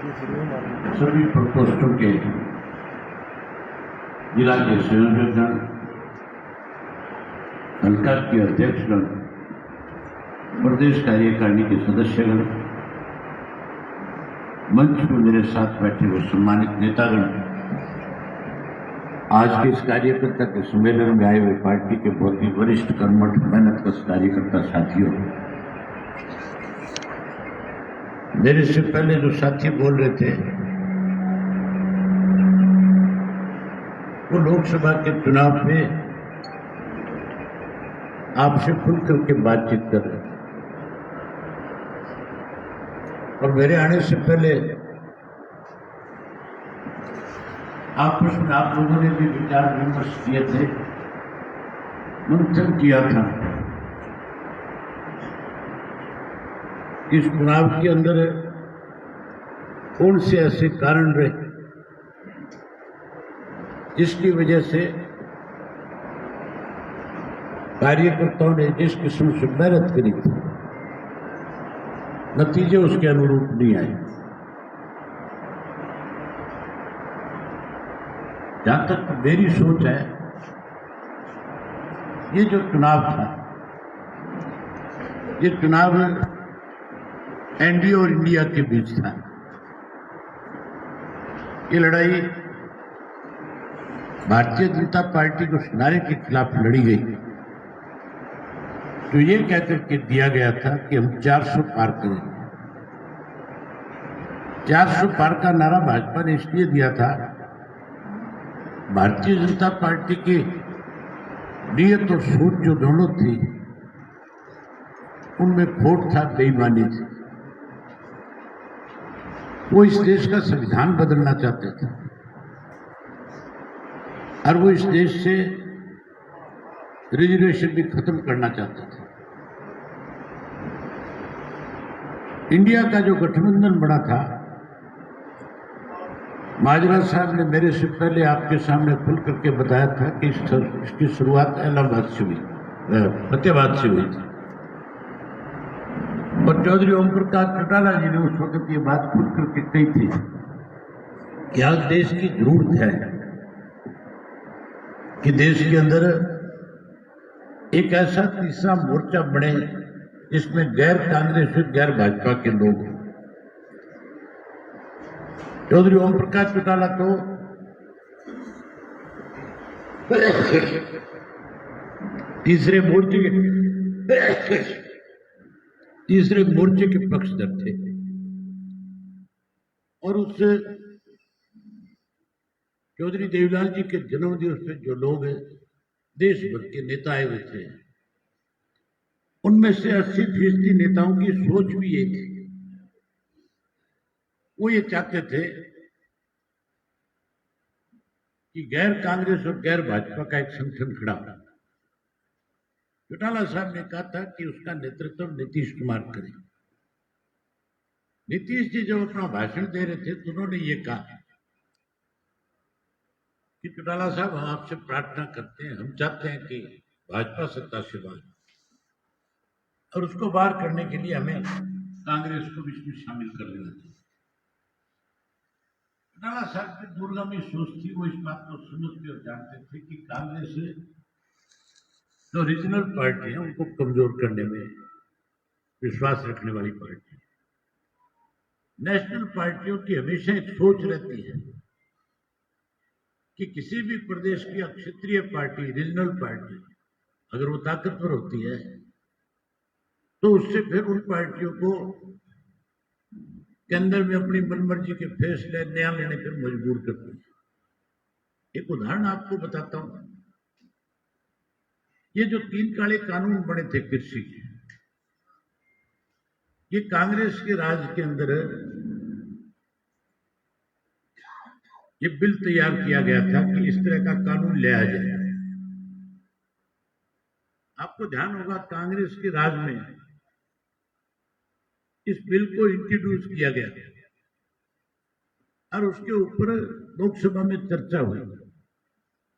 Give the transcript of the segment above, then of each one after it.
सभी प्रकोष्ठों के जिला के संयोजकगण, हल्का के अध्यक्षगण, प्रदेश कार्यकारिणी के सदस्यगण, मंच पर मेरे साथ बैठे हुए सम्मानित नेतागण, आज के इस कार्यकर्ता के सम्मेलन में आए हुए पार्टी के बहुत ही वरिष्ठ कर्मठ मेहनतकश कार्यकर्ता साथियों, मेरे से पहले जो साथी बोल रहे थे वो लोकसभा के चुनाव में आपसे खुल करके बातचीत कर रहे थे और मेरे आने से पहले आपस में आप लोगों ने भी विचार विमर्श किए थे, मंथन किया था। इस चुनाव के अंदर कौन से ऐसे कारण रहे जिसकी वजह से कार्यकर्ताओं ने जिस किस्म से मेहनत करी थी नतीजे उसके अनुरूप नहीं आए। जहां तक मेरी सोच है, ये जो चुनाव था, ये चुनाव एनडीए और इंडिया के बीच था। ये लड़ाई भारतीय जनता पार्टी को नारे के खिलाफ लड़ी गई, तो ये कहकर के दिया गया था कि हम 400 पार करेंगे। 400 पार का नारा भाजपा ने इसलिए दिया था, भारतीय जनता पार्टी की नीयत और सोच जो दोनों थी उनमें खोट था, बेईमानी थी। वो इस देश का संविधान बदलना चाहते थे और वो इस देश से रिजर्वेशन भी खत्म करना चाहते थे। इंडिया का जो गठबंधन बना था, माजरा साहब ने मेरे से पहले आपके सामने खुल करके बताया था कि इसकी शुरुआत इलाहाबाद से हुई, फतेहाबाद से हुई थी और चौधरी ओम प्रकाश चौटाला जी ने उस वक्त ये बात खुल करके कही थी कि आज देश की जरूरत है कि देश के अंदर एक ऐसा तीसरा मोर्चा बने जिसमें गैर कांग्रेस और गैर भाजपा के लोग हों। चौधरी ओम प्रकाश चौटाला तो तीसरे मोर्चे के पक्षधर थे और उस चौधरी देवीलाल जी के जन्मदिवस पे जो लोग देश भर के नेता आए हुए थे, उनमें से 80% नेताओं की सोच भी एक थी। वो ये चाहते थे कि गैर कांग्रेस और गैर भाजपा का एक संगठन खड़ा हो। चौटाला साहब ने कहा था कि उसका नेतृत्व नीतीश कुमार करें। नीतीश जी जब अपना भाषण दे रहे थे तो उन्होंने ये कहा कि चौटाला साहब, हम आपसे प्रार्थना करते हैं, हम चाहते हैं कि भाजपा सत्ता से बाहर, और उसको बाहर करने के लिए हमें कांग्रेस को भी इसमें शामिल कर लेना चाहिए। चौटाला साहब की दूरगामी सोच थी, वो इस बात को समझते और जानते थे कि कांग्रेस जो रीजनल पार्टी है उनको कमजोर करने में विश्वास रखने वाली पार्टी। नेशनल पार्टियों की हमेशा एक सोच रहती है कि किसी भी प्रदेश की क्षेत्रीय पार्टी, रीजनल पार्टी अगर वो ताकतवर होती है तो उससे फिर उन पार्टियों को के अंदर में अपनी मनमर्जी के फैसले नया लेने पर मजबूर करती है। एक उदाहरण आपको बताता हूं, ये जो 3 काले कानून बने थे कृषि के, ये कांग्रेस के राज के अंदर ये बिल तैयार किया गया था कि इस तरह का कानून लाया जाए। आपको ध्यान होगा कांग्रेस के राज में इस बिल को इंट्रोड्यूस किया गया और उसके ऊपर लोकसभा में चर्चा हुई।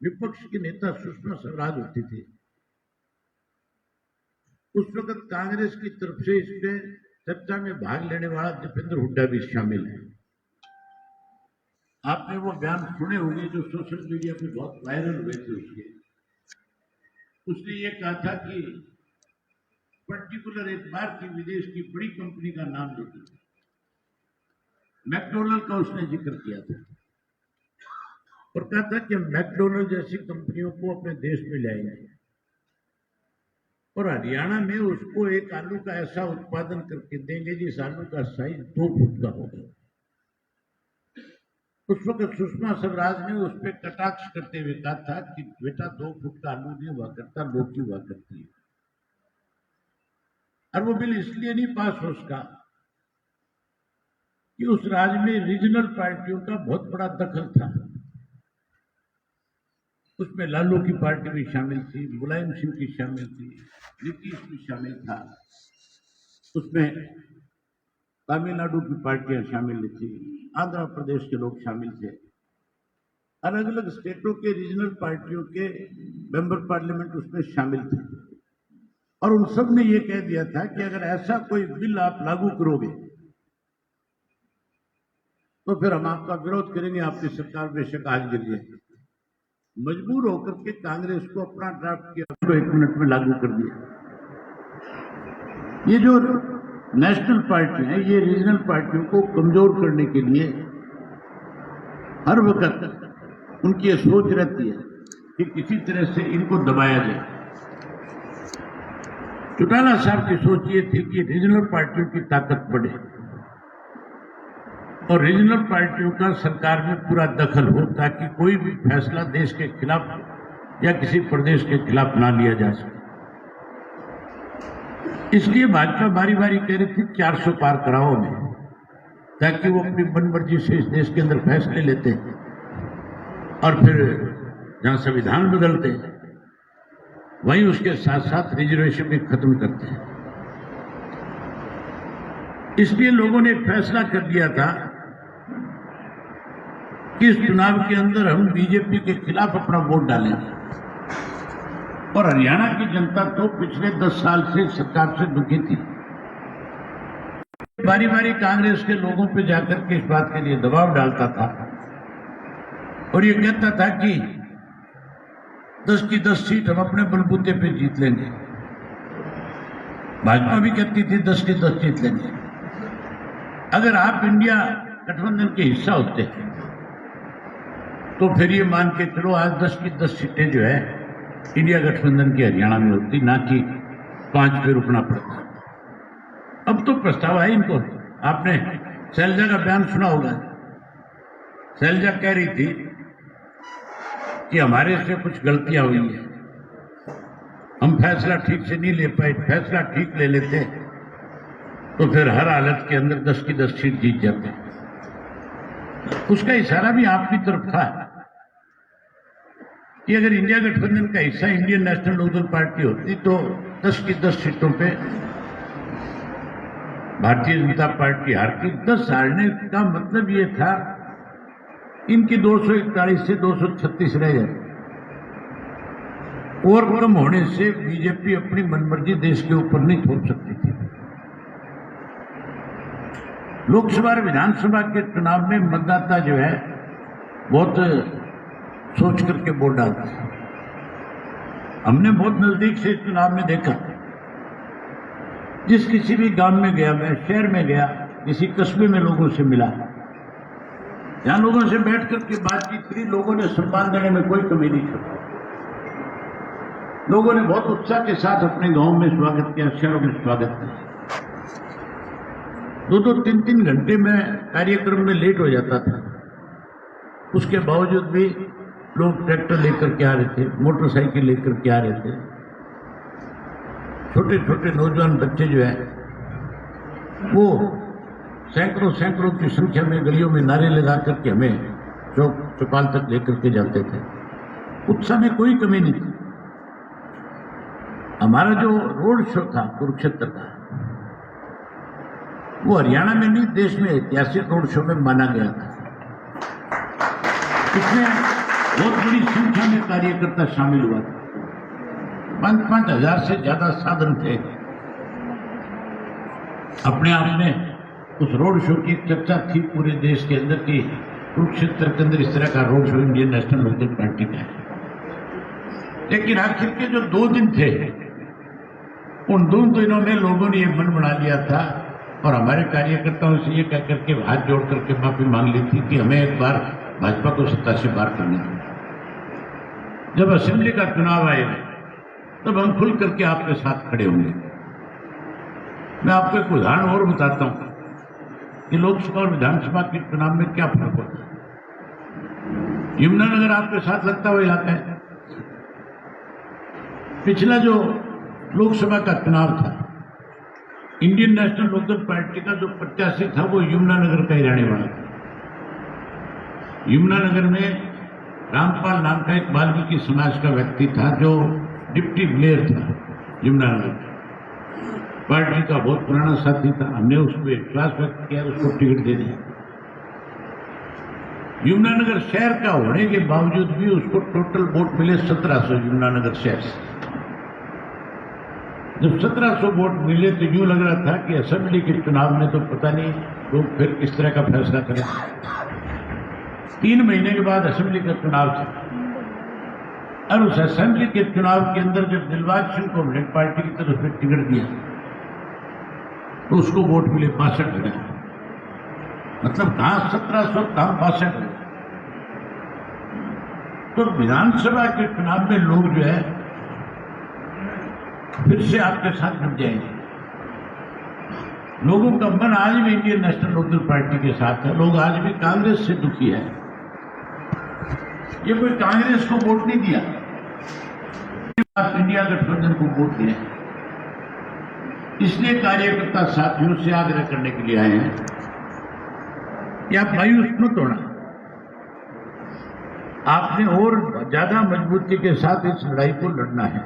विपक्ष के नेता सुषमा स्वराज होती थी, उस वक्त कांग्रेस की तरफ से इसमें चर्चा में भाग लेने वाला दीपेंद्र हुड्डा भी शामिल है। आपने वो बयान सुने होंगे जो सोशल मीडिया पे बहुत वायरल हुए थे उसके। उसने ये कहा था कि पर्टिकुलर एक बार की विदेश की बड़ी कंपनी का नाम लेकर मैकडोनल्ड का उसने जिक्र किया था और कहा था कि मैकडोनल्ड जैसी कंपनियों को अपने देश में लाएंगे और हरियाणा में उसको एक आलू का ऐसा उत्पादन करके देंगे जिस आलू का साइज 2 फुट का होगा। उस वक्त सुषमा स्वराज ने उस पर कटाक्ष करते हुए कहा था कि बेटा 2 फुट का आलू नहीं हुआ करता, लौकी हुआ करती है। और वो बिल इसलिए नहीं पास हो सका कि उस राज्य में रीजनल पार्टियों का बहुत बड़ा दखल था। उसमें लालू की पार्टी भी शामिल थी, मुलायम सिंह की शामिल थी, नीतीश भी शामिल था, उसमें तमिलनाडु की पार्टियां शामिल थी, आंध्र प्रदेश के लोग शामिल थे, अलग अलग स्टेटों के रीजनल पार्टियों के मेंबर पार्लियामेंट उसमें शामिल थे और उन सब ने यह कह दिया था कि अगर ऐसा कोई बिल आप लागू करोगे तो फिर हम आपका विरोध करेंगे, आपकी सरकार बेशक आज गिर जाएगी। मजबूर होकर के कांग्रेस को अपना ड्राफ्ट किया तो 1 मिनट में लागू कर दिया। ये जो नेशनल पार्टी है, ये रीजनल पार्टियों को कमजोर करने के लिए हर वक्त उनकी ये सोच रहती है कि किसी तरह से इनको दबाया जाए। चौटाला साहब की सोच ये थी कि रीजनल पार्टियों की ताकत बढ़े और रीजनल पार्टियों का सरकार में पूरा दखल हो ताकि कोई भी फैसला देश के खिलाफ या किसी प्रदेश के खिलाफ ना लिया जा सके। इसलिए भाजपा बारी बारी कह रही थी 400 पार कराओ में, ताकि वो अपनी मनमर्जी से इस देश के अंदर फैसले लेते हैं और फिर जहां संविधान बदलते हैं वहीं उसके साथ साथ रिजर्वेशन भी खत्म करते हैं। इसलिए लोगों ने एक फैसला कर दिया था कि इस चुनाव के अंदर हम बीजेपी के खिलाफ अपना वोट डालेंगे और हरियाणा की जनता तो पिछले 10 साल से सरकार से दुखी थी। बारी बारी कांग्रेस के लोगों पे जाकर के इस बात के लिए दबाव डालता था और ये कहता था कि 10 की 10 सीट हम अपने बलबूते पे जीत लेंगे। भाजपा भी कहती थी 10 की 10 जीत लेंगे। अगर आप इंडिया गठबंधन के हिस्सा होते तो फिर ये मान के चलो आज 10 की 10 सीटें जो है इंडिया गठबंधन की हरियाणा में होती, ना कि 5 पे रुकना पड़ता। अब तो प्रस्ताव है इनको। आपने शैलजा का बयान सुना होगा। शैलजा कह रही थी कि हमारे से कुछ गलतियां हुई है, हम फैसला ठीक से नहीं ले पाए, फैसला ठीक ले लेते तो फिर हर हालत के अंदर 10 की 10 सीट जीत जाते। उसका इशारा भी आपकी तरफ था कि अगर इंडिया गठबंधन का हिस्सा इंडियन नेशनल लोकदल पार्टी होती तो 10 की 10 सीटों पे भारतीय जनता पार्टी हारती। 10 हारने का मतलब ये था इनकी 241 से 236 रह जाती। और कम होने से बीजेपी अपनी मनमर्जी देश के ऊपर नहीं थोप सकती थी। लोकसभा और विधानसभा के चुनाव में मतदाता जो है बहुत सोच करके वोट डालते हैं। हमने बहुत नजदीक से चुनाव में देखा। जिस किसी भी गांव में गया, मैं शहर में गया, किसी कस्बे में लोगों से मिला, यहां लोगों से बैठ करके बातचीत करी, लोगों ने सम्मान देने में कोई कमी नहीं की। लोगों ने बहुत उत्साह के साथ अपने गांव में स्वागत किया, शहरों में स्वागत किया। 2-2, 3-3 घंटे में कार्यक्रम में लेट हो जाता था, उसके बावजूद भी लोग ट्रैक्टर लेकर के आ रहे थे, मोटरसाइकिल लेकर के आ रहे थे। छोटे छोटे नौजवान बच्चे जो है वो सैकड़ों सैकड़ों की संख्या में गलियों में नारे लगा करके हमें चौक चौपाल तक लेकर के जाते थे। उत्साह में कोई कमी नहीं थी। हमारा जो रोड शो था कुरुक्षेत्र का, वो हरियाणा में नहीं देश में ऐतिहासिक रोड शो में माना गया था। इसमें बहुत बड़ी संख्या में कार्यकर्ता शामिल हुआ था। 5-5 हजार से ज्यादा साधन थे। अपने आप में उस रोड शो की चर्चा थी पूरे देश के अंदर की कुरुक्षेत्र के अंदर इस तरह का road show Indian National Lok Dal party का है। लेकिन आखिर के जो 2 दिन थे, उन 2 दिनों में लोगों ने ये मन बना लिया था और हमारे कार्यकर्ताओं से ये कह करके हाथ जोड़ करके माफी मांग ली थी कि हमें एक बार भाजपा को सत्ता से बाहर करने दो। जब असेंबली का चुनाव आएगा तब हम खुल करके आपके साथ खड़े होंगे। मैं आपको एक उदाहरण और बताता हूं कि लोकसभा और विधानसभा के चुनाव में क्या फर्क होता है। यमुनानगर आपके साथ लगता हुआ इलाका है। पिछला जो लोकसभा का चुनाव था, इंडियन नेशनल लोकदल पार्टी का जो प्रत्याशी था वो यमुनानगर का ही रहने वाला था। यमुनानगर में रामपाल नाम का एक वाल्मीकि समाज का व्यक्ति था जो डिप्टी मेयर था यमुनानगर। पार्टी का बहुत पुराना साथी था। हमने उसको विश्वास व्यक्त किया, उसको टिकट दे दिया। यमुनानगर शहर का होने के बावजूद भी उसको टोटल वोट मिले 1700 यमुनानगर शहर से। जब 1700 वोट मिले तो यूं लग रहा था कि असेंबली के चुनाव में तो पता नहीं लोग फिर किस तरह का फैसला करें। 3 महीने के बाद असेंबली का चुनाव था और उस असेंबली के चुनाव के अंदर जब दिलबाग सिंह को हमने पार्टी की तरफ से टिकट दिया तो उसको वोट मिले 62,000। मतलब कहां 1700 कहां 62,000। तो विधानसभा के चुनाव में लोग जो है फिर से आपके साथ जुट जाएंगे। लोगों का मन आज भी इंडियन नेशनल लोकदल पार्टी के साथ है। लोग आज भी कांग्रेस से दुखी है। ये कोई कांग्रेस को वोट नहीं दिया, इंडिया गठबंधन को वोट दिया। इसलिए कार्यकर्ता साथियों से आग्रह करने के लिए आए हैं कि आप मायूस मत होना। आपने और ज्यादा मजबूती के साथ इस लड़ाई को लड़ना है।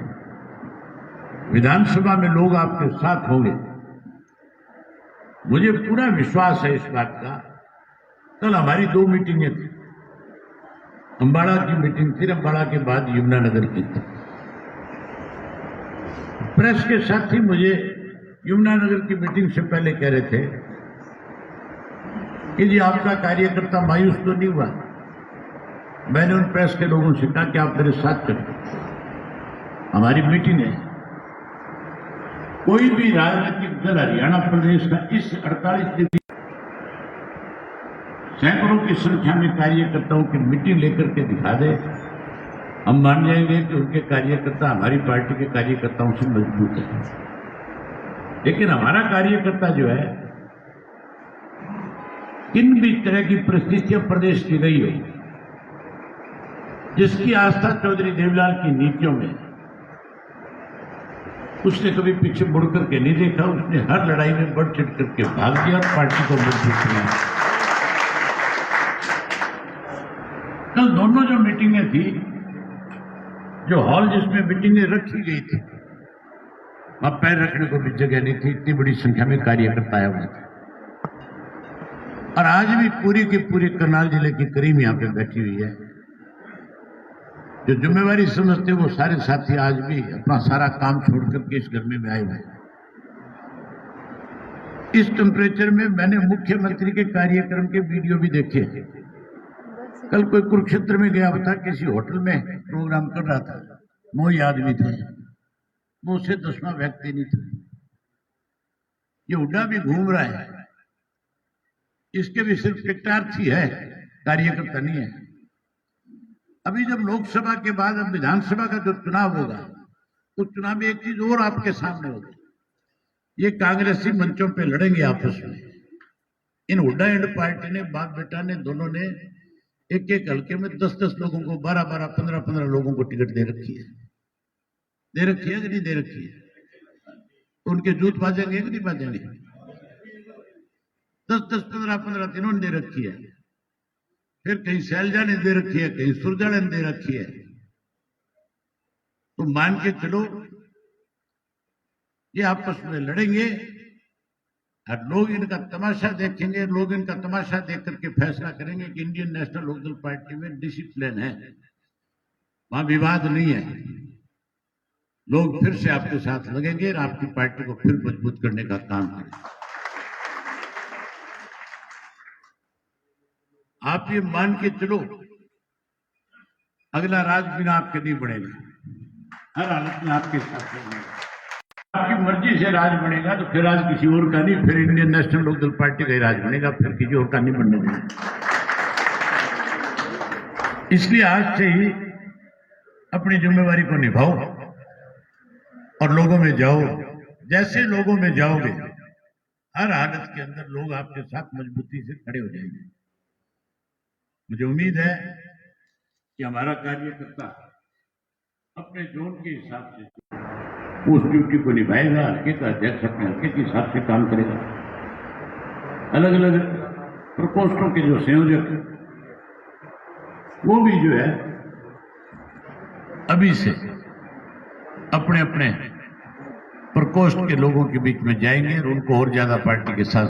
विधानसभा में लोग आपके साथ होंगे। मुझे पूरा विश्वास है इस बात का। कल हमारी 2 मीटिंगें थी। अंबाड़ा की मीटिंग थी, अंबाड़ा के बाद यमुनानगर की थी। प्रेस के साथी मुझे यमुनानगर की मीटिंग से पहले कह रहे थे कि जी आपका कार्यकर्ता मायूस तो नहीं हुआ। मैंने उन प्रेस के लोगों से कहा कि आप मेरे साथ चलें, हमारी मीटिंग है। कोई भी राजनीतिक दल हरियाणा प्रदेश का इस 48 डिग्री सैकड़ों की संख्या में कार्यकर्ताओं की मीटिंग लेकर के दिखा दे, हम मान जाएंगे कि उनके कार्यकर्ता हमारी पार्टी के कार्यकर्ताओं से मजबूत है। लेकिन हमारा कार्यकर्ता जो है, किन भी तरह की परिस्थितियां प्रदेश की रही हो, जिसकी आस्था चौधरी देवलाल की नीतियों में, उसने कभी पीछे मुड़ करके नहीं देखा। उसने हर लड़ाई में बढ़ चढ़ करके भाग दिया और पार्टी को मजबूत किया। कल दोनों जो मीटिंगें थी, जो हॉल जिसमें मीटिंगें रखी गई थी, वहां पैर रखने को भी जगह नहीं थी। इतनी बड़ी संख्या में कार्यकर्ता आए हुए थे। और आज भी पूरी की पूरी करनाल जिले की करीम यहां पे बैठी हुई है। जो जिम्मेवारी समझते वो सारे साथी आज भी अपना सारा काम छोड़ करके इस गर्मी में आए हुए हैं। इस टेम्परेचर में मैंने मुख्यमंत्री के कार्यक्रम के वीडियो भी देखे। कल कोई कुरुक्षेत्र में गया था, किसी होटल में प्रोग्राम कर रहा था, 9 ही आदमी थे, वो से 10वां व्यक्ति नहीं था। ये हुड्डा भी घूम रहा है, इसके भी सिर्फ टिकटार्थी है, कार्यकर्ता नहीं है। अभी जब लोकसभा के बाद अब विधानसभा का जो चुनाव होगा, उस चुनाव में एक चीज और आपके सामने होगी। ये कांग्रेसी मंचों पे लड़ेंगे आपस में। इन हुड्डा एंड पार्टी ने, बाप बेटा ने, दोनों ने एक एक हल्के में 10-10 लोगों को, 12-12, 15-15 लोगों को टिकट दे रखी है। दे रखी है कि नहीं दे रखी है? तो उनके जूत बाजेंगे कि नहीं बाजेंगे? 10-10, 15-15 तीनों ने दे रखी है। फिर कहीं शैलजा ने दे रखी है, कहीं सुरजा ने दे रखी है। तो मान के चलो ये आपस में लड़ेंगे और लोग इनका तमाशा देखेंगे। लोग इनका तमाशा देख करके फैसला करेंगे कि इंडियन नेशनल लोकदल पार्टी में डिसिप्लिन है, वहां विवाद नहीं है। लोग फिर से आपके साथ लगेंगे और आपकी पार्टी को फिर मजबूत करने का काम करेंगे। आप ये मान के चलो, अगला राज बिना आपके नहीं बनेगा, हर हालत में आपके साथ बनेगा। आपकी मर्जी से राज बनेगा तो फिर राज किसी और का नहीं, फिर इंडियन नेशनल लोकदल पार्टी का ही राज बनेगा, फिर किसी और का नहीं बनने देगा। इसलिए आज से ही अपनी जिम्मेवारी को निभाओ और लोगों में जाओ। जैसे लोगों में जाओगे, हर हालत के अंदर लोग आपके साथ मजबूती से खड़े हो जाएंगे। मुझे उम्मीद है कि हमारा कार्यकर्ता अपने जोन के हिसाब से उस ड्यूटी को निभाएगा। हल्के का अध्यक्ष अपने हल्के के हिसाब से काम करेगा। अलग अलग प्रकोष्ठों के जो संयोजक वो भी जो है अभी से अपने अपने प्रकोष्ठ के लोगों के बीच में जाएंगे और उनको और ज्यादा पार्टी के साथ